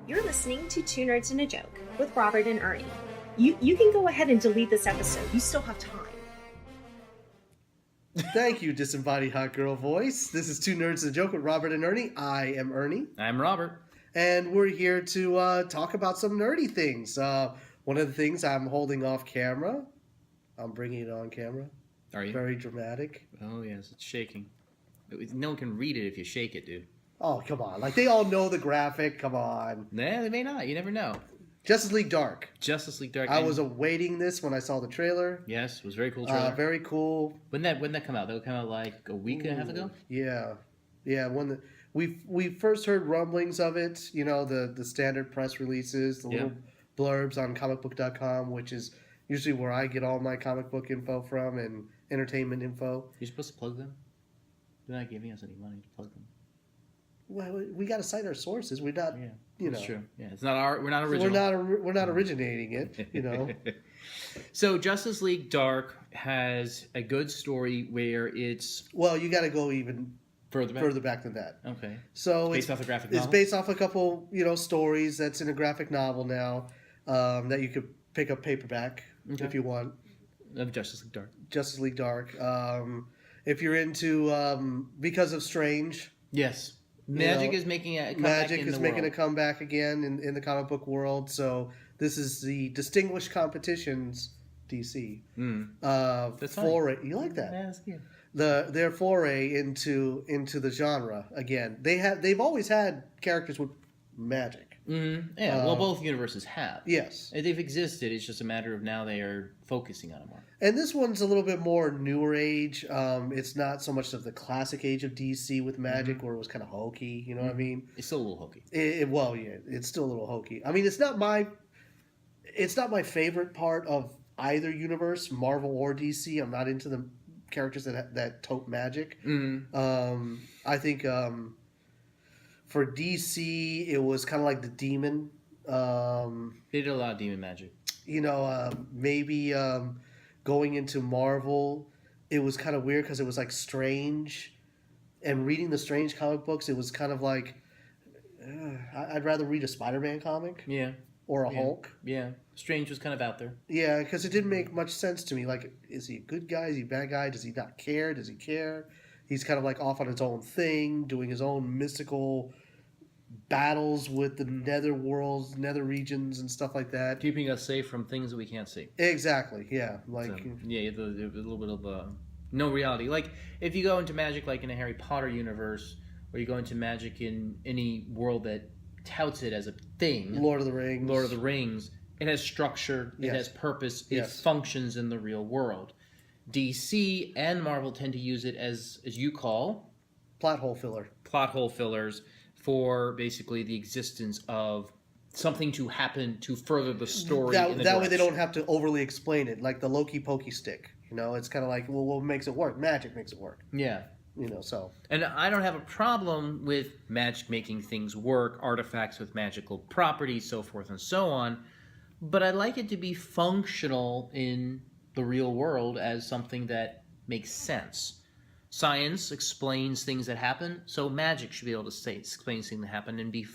You're listening to Two Nerds and a Joke with Robert and Ernie. You can go ahead and delete this episode. You still have time. Thank you, disembodied hot girl voice. This is Two Nerds and a Joke with Robert and Ernie. I am Ernie. I'm Robert. And we're here to talk about some nerdy things. One of the things I'm holding off camera. I'm bringing it on camera. Are you? Very dramatic. Oh, yes, it's shaking. No one can read it if you shake it, dude. Oh, come on. Like, they all know the graphic. Come on. Nah, they may not. You never know. Justice League Dark. Justice League Dark. I was awaiting this when I saw the trailer. Yes, it was a very cool trailer. Very cool. When that come out? That would come out like a week and a half ago? Yeah. Yeah, when we first heard rumblings of it, you know, the standard press releases, the little blurbs on comicbook.com, which is usually where I get all my comic book info from and entertainment info. You're supposed to plug them? They're not giving us any money to plug them. Well, we got to cite our sources. We're not, you know. That's true. Yeah, it's not we're not original. We're not originating it, you know. So Justice League Dark has a good story where it's... Well, you got to go even further back than that. Okay. So based off a graphic novel? It's based off a couple, stories that's in a graphic novel now that you could pick up paperback if you want. Of Justice League Dark. Justice League Dark. If you're into Because of Strange. Yes. Magic is making a comeback a comeback again in the comic book world. So this is the Distinguished Competitions DC. That's foray. You like that? Yeah, that's good. Their foray into the genre again. They've always had characters with magic. Mm-hmm. Yeah, well, both universes have. Yes, they've existed. It's just a matter of now they are focusing on it more. And this one's a little bit more newer age. It's not so much of the classic age of DC with magic, where it was kind of hokey. You know what I mean? It's still a little hokey. It's still a little hokey. I mean, it's not my favorite part of either universe, Marvel or DC. I'm not into the characters that tote magic. Mm-hmm. I think for DC, it was kind of like the Demon. They did a lot of demon magic. Maybe going into Marvel, it was kind of weird because it was like Strange, and reading the Strange comic books, it was kind of like I'd rather read a Spider-Man comic, or a Hulk. Yeah, Strange was kind of out there. Yeah, because it didn't make much sense to me. Like, is he a good guy? Is he a bad guy? Does he not care? Does he care? He's kind of like off on his own thing, doing his own mystical battles with the nether worlds, nether regions, and stuff like that. Keeping us safe from things that we can't see. Exactly, yeah. Like, there's a little bit of no reality. Like, if you go into magic, like in a Harry Potter universe, or you go into magic in any world that touts it as a thing. Lord of the Rings. It has structure, it has purpose, it functions in the real world. DC and Marvel tend to use it as you call... Plot hole fillers for basically the existence of something to happen to further the story. That way they don't have to overly explain it, like the Loki pokey stick. It's kind of like, well, what makes it work? Magic makes it work. Yeah. So. And I don't have a problem with magic making things work, artifacts with magical properties, so forth and so on, but I like it to be functional in the real world as something that makes sense. Science explains things that happen, so magic should be able to explain things that happen and be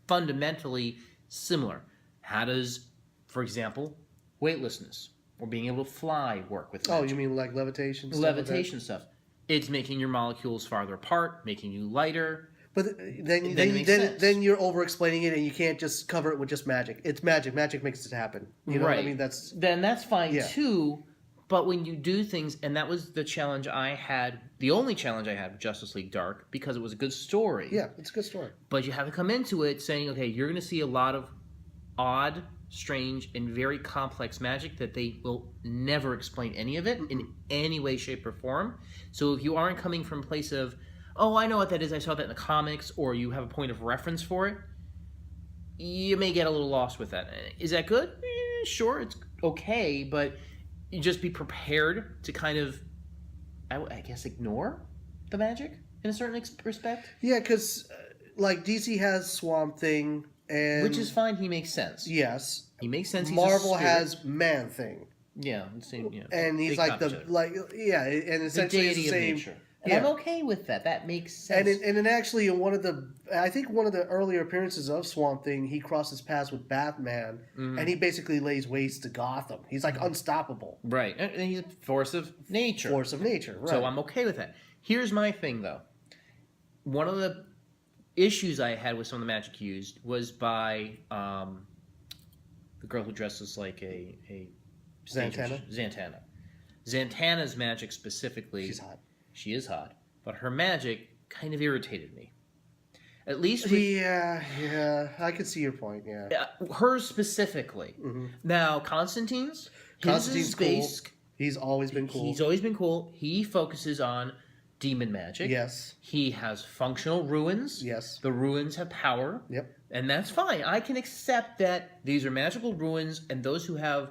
fundamentally similar. How does, for example, weightlessness or being able to fly work with magic? Oh, you mean like levitation stuff? Levitation stuff. It's making your molecules farther apart, making you lighter. But then you're over-explaining it, and you can't just cover it with just magic. It's magic. Magic makes it happen. You know what I mean? Then that's fine too. But when you do things, and that was the challenge I had, the only challenge I had with Justice League Dark, because it was a good story. Yeah, it's a good story. But you have to come into it saying, okay, you're going to see a lot of odd, strange, and very complex magic that they will never explain any of it in any way, shape, or form. So if you aren't coming from a place of, oh, I know what that is, I saw that in the comics, or you have a point of reference for it, you may get a little lost with that. Is that good? Sure, it's okay, but you just be prepared to kind of, I guess, ignore the magic in a certain respect. Yeah, because like DC has Swamp Thing, and which is fine. He makes sense. Yes, he makes sense. He's Marvel has Man Thing. Yeah, the same. Yeah, and he's like and essentially the deity the same, of nature. And I'm okay with that. That makes sense. And then actually in one of the earlier appearances of Swamp Thing, he crosses paths with Batman, and he basically lays waste to Gotham. He's like unstoppable. Right. And he's a force of nature. Force of nature, right. So I'm okay with that. Here's my thing, though. One of the issues I had with some of the magic used was by the girl who dresses like a Zatanna? Zantana's magic specifically. She's hot. She is hot. But her magic kind of irritated me. At least with... Yeah, I could see your point, yeah. Hers specifically. Mm-hmm. Now, Constantine's Constantine's base... cool. He's always been cool. He's always been cool. He focuses on demon magic. Yes. He has functional ruins. Yes. The ruins have power. Yep. And that's fine. I can accept that these are magical ruins, and those who have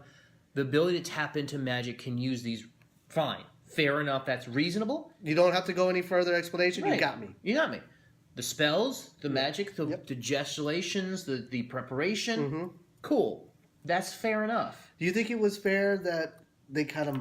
the ability to tap into magic can use these. Fine. Fair enough. That's reasonable. You don't have to go any further explanation. Right. You got me. You got me. The spells, the magic, the Yep. gesticulations, the preparation. Mm-hmm. Cool. That's fair enough. Do you think it was fair that they kind of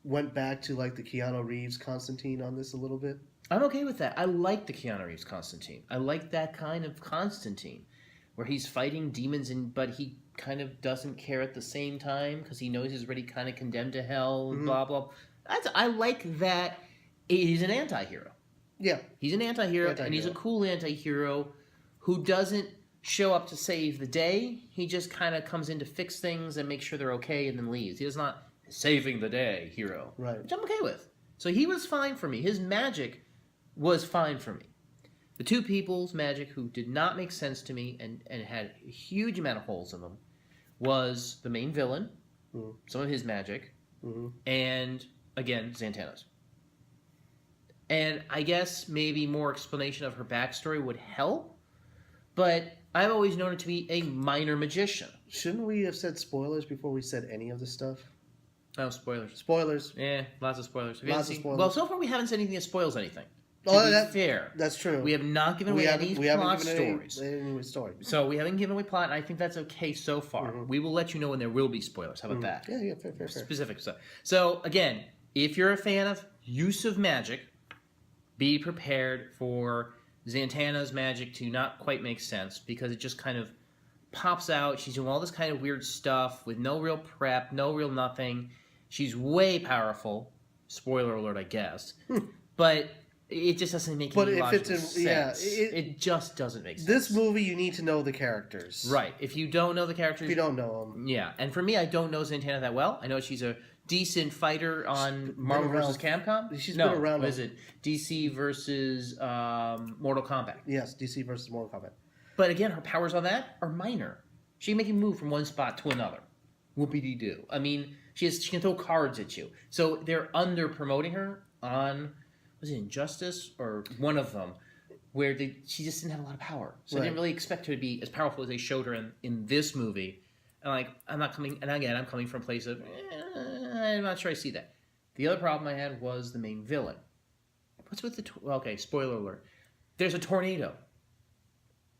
went back to like the Keanu Reeves Constantine on this a little bit? I'm okay with that. I like the Keanu Reeves Constantine. I like that kind of Constantine, where he's fighting demons, but he kind of doesn't care at the same time because he knows he's already kind of condemned to hell. Mm-hmm. Blah blah. I like that. He's an anti-hero. Yeah. He's an anti-hero, and he's a cool anti-hero who doesn't show up to save the day. He just kind of comes in to fix things and make sure they're okay, and then leaves. He is not saving the day hero, Right. which I'm okay with. So he was fine for me. His magic was fine for me. The two people's magic who did not make sense to me and had a huge amount of holes in them was the main villain, some of his magic, and, again, Zantana's. And I guess maybe more explanation of her backstory would help, but I've always known her to be a minor magician. Shouldn't we have said spoilers before we said any of this stuff? Oh, spoilers. Spoilers. Yeah, lots of spoilers. Lots of spoilers. Well, so far we haven't said anything that spoils anything. Fair. That's true. We have not given away any plot stories. Any story. So we haven't given away plot, and I think that's okay so far. We will let you know when there will be spoilers. How about that? Yeah, fair. Specific stuff. So, again, if you're a fan of use of magic, be prepared for Zantana's magic to not quite make sense, because it just kind of pops out. She's doing all this kind of weird stuff with no real prep, no real nothing. She's way powerful. Spoiler alert, I guess. But it just doesn't make any logical sense. Yeah, it just doesn't make sense. This movie, you need to know the characters. Right. If you don't know the characters... If you don't know them. Yeah. And for me, I don't know Zantana that well. I know she's a decent fighter on Marvel vs. Capcom. She's been around. What is it? DC versus Mortal Kombat. Yes, DC versus Mortal Kombat. But again, her powers on that are minor. She can make you move from one spot to another. Whoopity-doo. I mean, she can throw cards at you. So they're under-promoting her on... Was it Injustice or one of them, where she just didn't have a lot of power. So I didn't really expect her to be as powerful as they showed her in this movie. And I'm coming from a place of, I'm not sure I see that. The other problem I had was the main villain. What's with okay, spoiler alert. There's a tornado.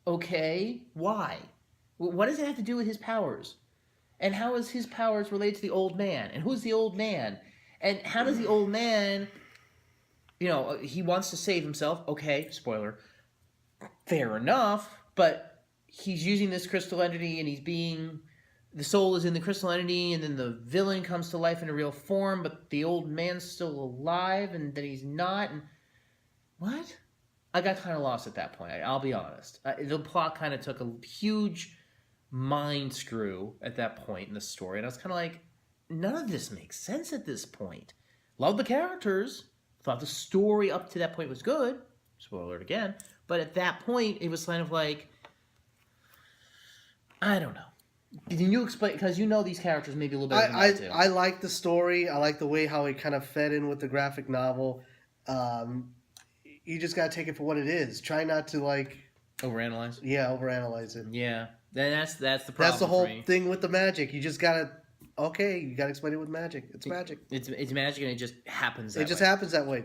Okay, why? What does it have to do with his powers? And how is his powers related to the old man? And who's the old man? And how does the old man... he wants to save himself. Okay, spoiler. Fair enough, but he's using this crystal entity and the soul is in the crystal entity, and then the villain comes to life in a real form, but the old man's still alive, and then he's not. And what? I got kind of lost at that point. I'll be honest. The plot kind of took a huge mind screw at that point in the story, and I was kind of like, none of this makes sense at this point. Love the characters. Thought the story up to that point was good. Spoiler alert again. But at that point, it was kind of like, I don't know. Can you explain? Because you know these characters maybe a little bit. I like the story. I like the way how it kind of fed in with the graphic novel. You just gotta take it for what it is. Try not to overanalyze. Yeah, overanalyze it. Yeah, then that's the problem. That's the whole thing with the magic. You just gotta. Okay, you gotta explain it with magic. It's magic. It's magic, and it just happens. It just happens that way.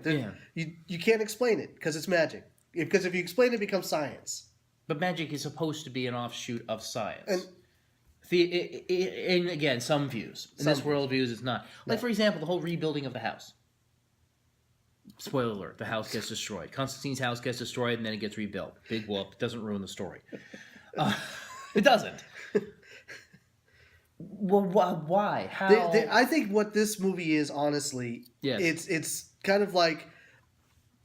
You can't explain it because it's magic. Because if you explain it, it becomes science. But magic is supposed to be an offshoot of science. And again, some views. In this world views, it's not. For example, the whole rebuilding of the house. Spoiler alert, the house gets destroyed. Constantine's house gets destroyed and then it gets rebuilt. Big whoop. Doesn't ruin the story. It doesn't. Well, why? How? I think what this movie is, honestly, Yes. it's kind of like,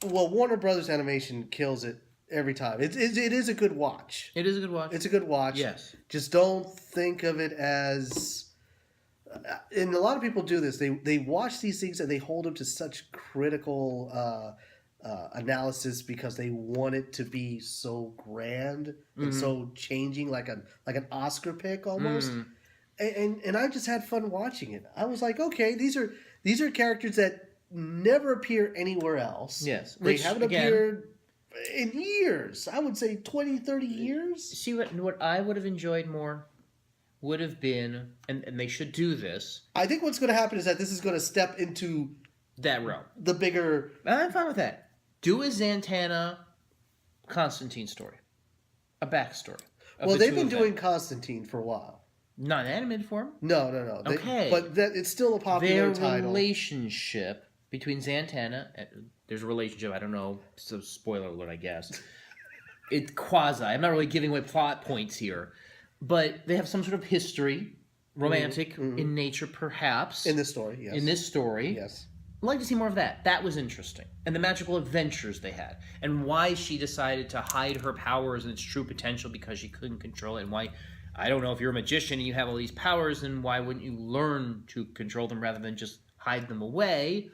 well, Warner Brothers Animation kills it every time. It is a good watch. It is a good watch. It's a good watch. Yes. Just don't think of it as. And a lot of people do this. They watch these things and they hold them to such critical analysis because they want it to be so grand and so changing, like an Oscar pick almost. And I just had fun watching it. I was like, okay, these are characters that never appear anywhere else. Yes. They Which, haven't again, appeared in years. I would say 20, 30 years. See, what I would have enjoyed more would have been, and they should do this, I think what's going to happen is that this is going to step into that realm. the bigger. I'm fine with that. Do a Zatanna Constantine story. A backstory. of Well, the they've two been of them. doing Constantine for a while. Not in animated form. No. Okay. But it's still a popular Their title. relationship between Zatanna, there's a relationship, I don't know, so spoiler alert, I guess. It's quasi. I'm not really giving away plot points here. But they have some sort of history, romantic in nature, perhaps. In this story, yes. In this story. Yes. I'd like to see more of that. That was interesting. And the magical adventures they had. And why she decided to hide her powers and its true potential because she couldn't control it. And why, I don't know, if you're a magician and you have all these powers, then why wouldn't you learn to control them rather than just hide them away?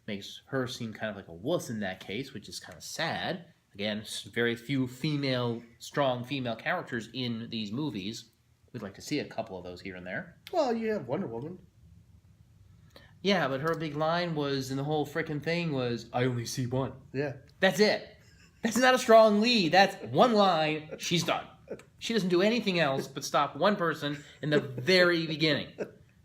Makes her seem kind of like a wuss in that case, which is kind of sad. Again, very few strong female characters in these movies. We'd like to see a couple of those here and there. Well, you have Wonder Woman. Yeah, but her big line was, and the whole frickin' thing was, I only see one. Yeah. That's it. That's not a strong lead. That's one line. She's done. She doesn't do anything else but stop one person in the very beginning.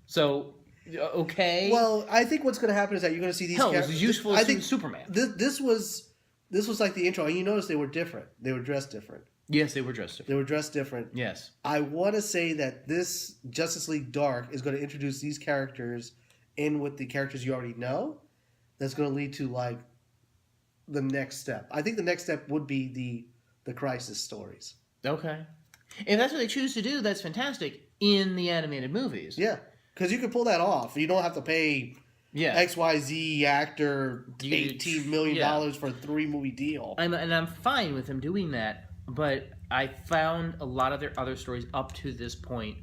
So, okay. Well, I think what's going to happen is that you're going to see these Hell, it characters. was useful I as think Superman. This was like the intro, and you notice they were different. They were dressed different. Yes, they were dressed They different. were dressed different. Yes. I want to say that this Justice League Dark is going to introduce these characters in with the characters you already know. That's going to lead to like the next step. I think the next step would be the Crisis stories. Okay. If that's what they choose to do, that's fantastic in the animated movies. Yeah, because you can pull that off. You don't have to pay Yeah. XYZ actor You- $18 million yeah. for a 3-movie deal. I'm fine with them doing that, but I found a lot of their other stories up to this point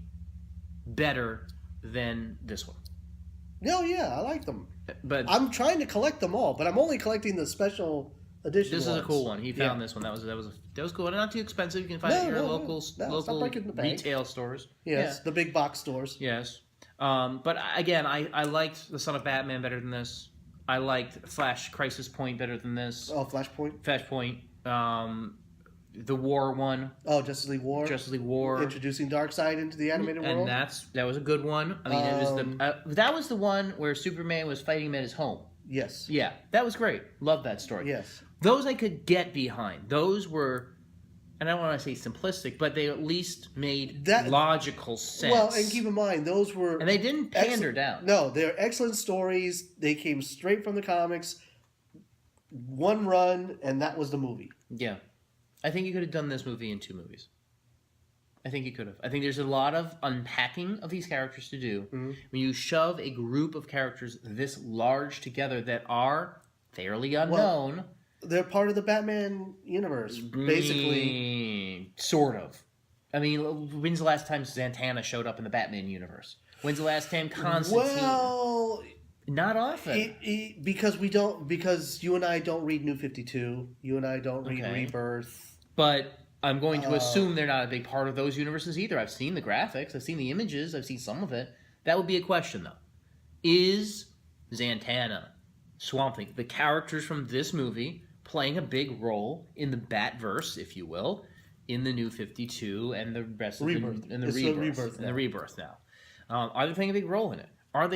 better than this one. No, yeah, I like them. But I'm trying to collect them all, but I'm only collecting the special edition this is a ones. cool one. He found Yeah. this one. That was cool. And not too expensive. You can find it in your local it's not local breaking the bank. retail stores. Yes, the big box stores. Yes. But again, I liked The Son of Batman better than this. I liked Flash Crisis Point better than this. Oh, Flashpoint. Flashpoint. The War one. Oh, Justice League War. Justice League War. Introducing Darkseid into the animated And world. that was a good one. I mean, it was that was the one where Superman was fighting him at his home. Yes. Yeah, that was great. Love that story. Yes. Those I could get behind. Those were, and I don't want to say simplistic, but they at least made logical sense. Well, and keep in mind, those were... And they didn't pander down. No, they're excellent stories. They came straight from the comics. One run, and that was the movie. Yeah. I think you could have done this movie in 2 movies. I think you could have. I think there's a lot of unpacking of these characters to do. Mm-hmm. When you shove a group of characters this large together that are fairly unknown... They're part of the Batman universe, basically. Sort of. I mean, when's the last time Zatanna showed up in the Batman universe? When's the last time Constantine? Well, Not often. because you and I don't read New 52. You and I don't read Okay. Rebirth. But I'm going to assume they're not a big part of those universes either. I've seen the graphics. I've seen the images. I've seen some of it. That would be a question, though. Is Zatanna, Swamp Thing, the characters from this movie playing a big role in the Batverse, if you will, in the New 52 and the rest of Rebirth. the It's Rebirth, the Rebirth now. Are they playing a big role in it? Are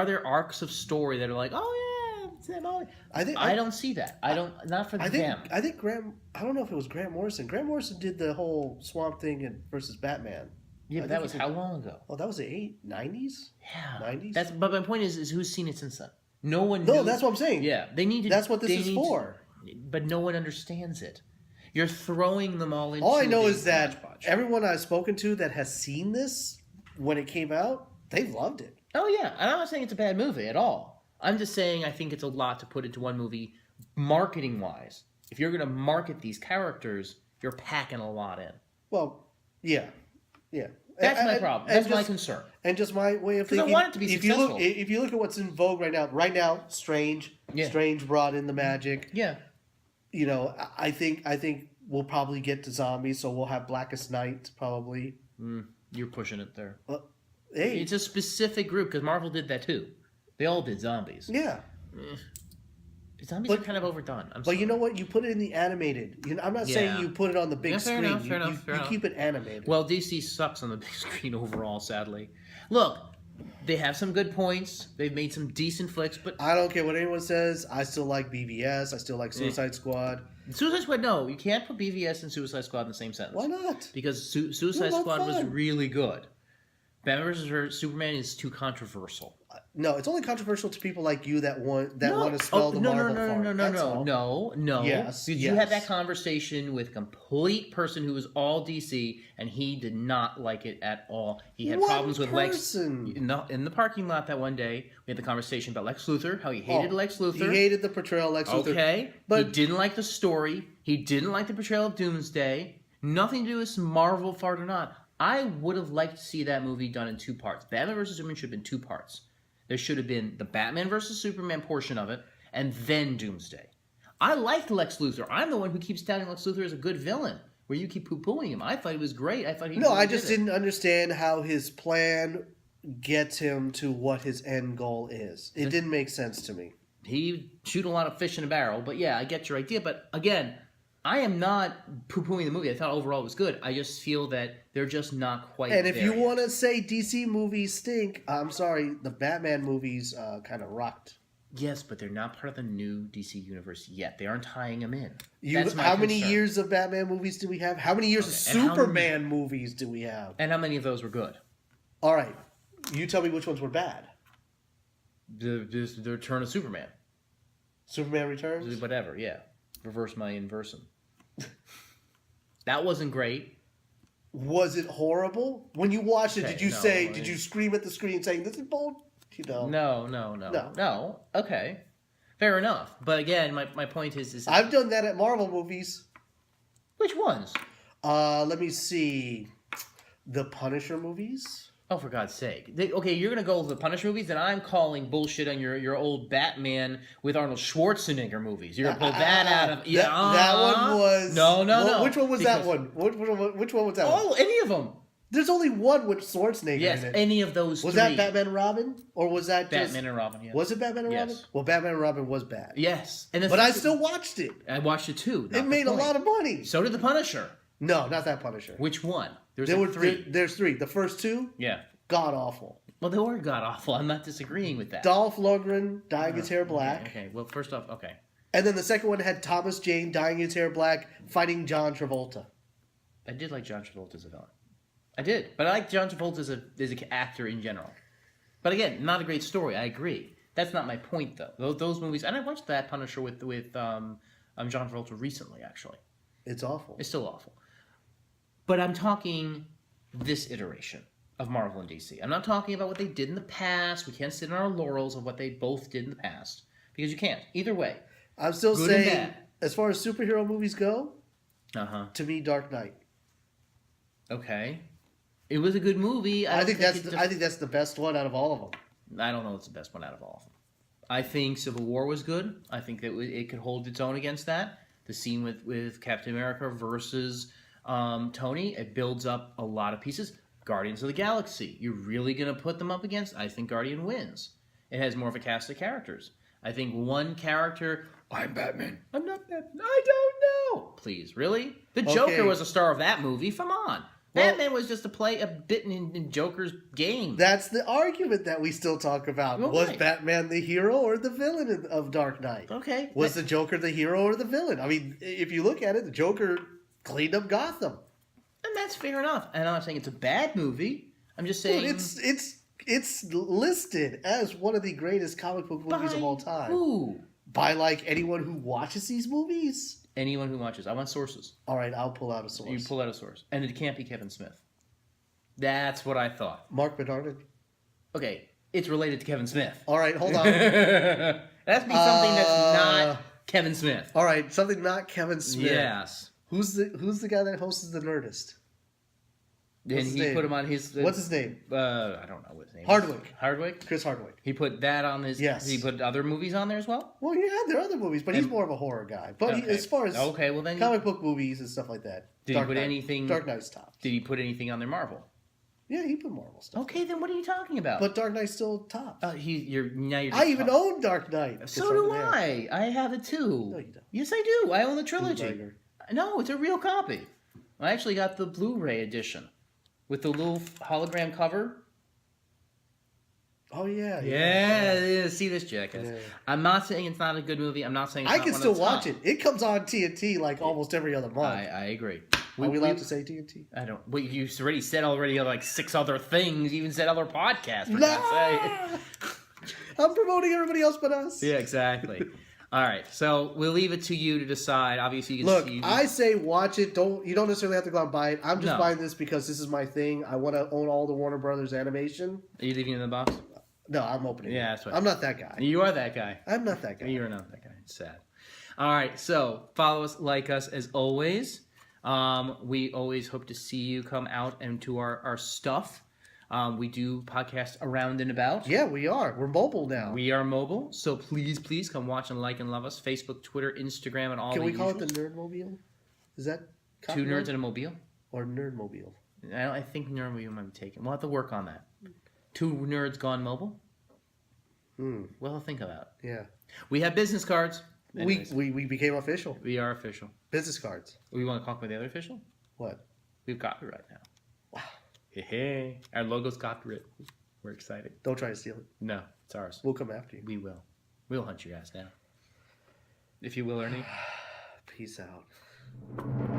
there arcs of story that are like, oh yeah, it's them all? I don't see that. Not for them. I think Grant. I don't know if it was Grant Morrison. Grant Morrison did the whole Swamp Thing versus Batman. Yeah, but that was how long ago? Oh, that was the '90s. Yeah, 90s. But my point is who's seen it since then? No one. No, knew- that's what I'm saying. Yeah, they need to. That's what this they is need for. But no one understands it. You're throwing them all into. All I know a is big that hodgepodge. everyone I've spoken to that has seen this when it came out, they loved it. Oh yeah, and I'm not saying it's a bad movie at all. I'm just saying I think it's a lot to put into one movie, marketing wise. If you're going to market these characters, you're packing a lot in. Well, yeah. That's my And- problem. and That's my just- concern. And just my way of 'Cause I thinking. want it to be if you successful. if you look at what's in vogue right now, Strange. Yeah. Strange brought in the magic. Yeah. You know, I think we'll probably get to zombies, so we'll have Blackest Night probably. You're pushing it there. Hey, It's a specific group because Marvel did that too. They all did zombies. yeah. Zombies But- are kind of overdone. I'm But you sorry. know what? You put it in the animated. I'm not Yeah. saying you put it on the big Yeah, fair screen. enough, fair enough, fair you enough. keep it animated. Well, DC sucks on the big screen overall, sadly. Look, they have some good points. They've made some decent flicks, but I don't care what anyone says. I still like BVS. I still like Suicide Squad. Suicide Squad, no, you can't put BVS and Suicide Squad in the same sentence. Why not? Because Suicide Well, Squad was fine. really good. Batman vs. Superman is too controversial. No, it's only controversial to people like you that want to smell the no, Marvel no, fart. no, That's all. no. Yes, Did you have yes. that conversation with a complete person who was all DC, and he did not like it at all. He had One problems with Lex. person. In the parking lot that one day, we had the conversation about Lex Luthor, how he hated Lex Luthor. He hated the portrayal of Lex Luthor. Okay, but he didn't like the story. He didn't like the portrayal of Doomsday. Nothing to do with Marvel fart or not. I would have liked to see that movie done in two parts. Batman vs. Superman should have been two parts. There should have been the Batman vs. Superman portion of it, and then Doomsday. I liked Lex Luthor. I'm the one who keeps touting Lex Luthor as a good villain, where you keep poo-pooing him. I thought he was great. I thought he No, really I just did it. didn't understand how his plan gets him to what his end goal is. It didn't make sense to me. He shoot a lot of fish in a barrel, but yeah, I get your idea. But again, I am not poo-pooing the movie. I thought overall it was good. I just feel that they're just not quite And if there you yet. want to say DC movies stink, I'm sorry, the Batman movies kind of rocked. Yes, but they're not part of the new DC universe yet. They aren't tying them in. You, That's my how many concern. years of Batman movies do we have? How many years of Okay, and how Superman movies do we have? And how many of those were good? All right, you tell me which ones were bad. The Return of Superman. Superman Returns? Whatever, yeah. Reverse my inversum. That wasn't great. Was it horrible? When you watched it, Okay, did you no, say, I did mean- you scream at the screen saying, this is bold? You know. No. Okay. Fair enough. But again, my point is I've done that at Marvel movies. which ones? Let me see. The Punisher movies? Oh, for God's sake. Okay, you're going to go with the Punisher movies, and I'm calling bullshit on your old Batman with Arnold Schwarzenegger movies. You're going to pull that out of... That one was... No. Which one was that Because- one? Which one was that one? Oh, any of them. There's only one with Schwarzenegger Yes, in it. any of those Was three. that Batman and Robin? Or was that just... Batman and Robin, yes. Was it Batman and Yes. Robin? Well, Batman and Robin was bad. Yes. And But I still watched it. I watched it too. It made a lot of money. So did the Punisher. No, not that Punisher. Which one? There's There like were three. There's three. The first two, Yeah. god awful. Well, they were god awful. I'm not disagreeing with that. Dolph Lundgren dyeing his hair black. Okay. Well, first off, okay. And then the second one had Thomas Jane dyeing his hair black, fighting John Travolta. I did like John Travolta as a villain. I did, but I like John Travolta as an actor in general. But again, not a great story. I agree. That's not my point, though. Those movies, and I watched that Punisher with John Travolta recently. Actually, It's awful. it's still awful. But I'm talking this iteration of Marvel and DC. I'm not talking about what they did in the past. We can't sit on our laurels of what they both did in the past because you can't. Either way. I'm still Good and saying, bad. as far as superhero movies go, Uh-huh. to me, Dark Knight. Okay. It was a good movie. I think that's it's I think that's the best one out of all of them. I don't know if it's the best one out of all of them. I think Civil War was good. I think that it could hold its own against that. The scene with Captain America versus Tony, it builds up a lot of pieces. Guardians of the Galaxy, you're really going to put them up against? I think Guardian wins. It has more of a cast of characters. I think one character, I'm Batman. I'm not Batman. I don't know. Please, really? The Joker Okay. was a star of that movie. Come on. Well- Batman was just to play a bit in Joker's game. That's the argument that we still talk about. Well, Was right. Batman the hero or the villain of Dark Knight? Okay. Was the Joker the hero or the villain? I mean, if you look at it, the Joker cleaned up Gotham. And that's fair enough. And I'm not saying it's a bad movie. I'm just saying Dude, It's listed as one of the greatest comic book movies of all By time. Who? By like anyone who watches these movies. Anyone who watches. I want sources. All right, I'll pull out a source. You pull out a source. And it can't be Kevin Smith. That's what I thought. Mark Bernardin. Okay, it's related to Kevin Smith. All right, hold on. That's be something that's not Kevin Smith. All right, something not Kevin Smith. Yes. Who's the guy that hosts The Nerdist? And his he name? put him on his... What's his name? I don't know what his name is. Hardwick. Hardwick? Chris Hardwick. He put that on his... Yes. He put other movies on there as well? Well, yeah, there are other movies, but he's And- more of a horror guy. But Okay. as far as Okay, well then... comic book movies and stuff like that, Did Dark he put Knight- anything... Dark Knight's top. Did he put anything on their Marvel? Yeah, he put Marvel stuff. Okay, then what are you talking about? But Dark Knight's still top. Now you're I even own Dark Knight. It's So do over there. I. I have it too. No, you don't. Yes, I do. I own the trilogy. Bootlegger. No, it's a real copy. I actually got the Blu-ray edition with the little hologram cover. Oh yeah. Yeah. See this, jackass. Yeah. I'm not saying it's not a good movie. I'm not saying it's I not can one still of the watch top. it. It comes on TNT like almost every other month. I agree. Are we allowed to say TNT? I don't. Well, you already said like 6 other things. You even said other podcasts. For Nah! God's sake. I'm promoting everybody else but us. Yeah, exactly. All right, so we'll leave it to you to decide. Obviously, you can Look, see. I say watch it. You don't necessarily have to go out and buy it. I'm just No. buying this because this is my thing. I want to own all the Warner Brothers animation. Are you leaving it in the box? No, I'm opening Yeah, it. that's right. I'm not that guy. You are that guy. I'm not that guy. You're not that guy. It's sad. All right, so follow us, like us as always. We always hope to see you come out and to our stuff. We do podcasts around and about. Yeah, we are. We're mobile now. We are mobile, so please come watch and like and love us. Facebook, Twitter, Instagram, and all Can the we call it usuals. the Nerdmobile? Is that Two copyright? Nerds and a Mobile? Or Nerdmobile? I think Nerdmobile might be taken. We'll have to work on that. Two Nerds Gone Mobile? We'll think about it. Yeah. We have business cards. Anyways, We became official. we are official. Business cards. We want to talk about the other official? What? We have copyright now. Wow. Hey. Our logo's copyright. We're excited. Don't try to steal it. No, it's ours. We'll come after you. We will. We'll hunt your ass down. If you will, Ernie. Peace out.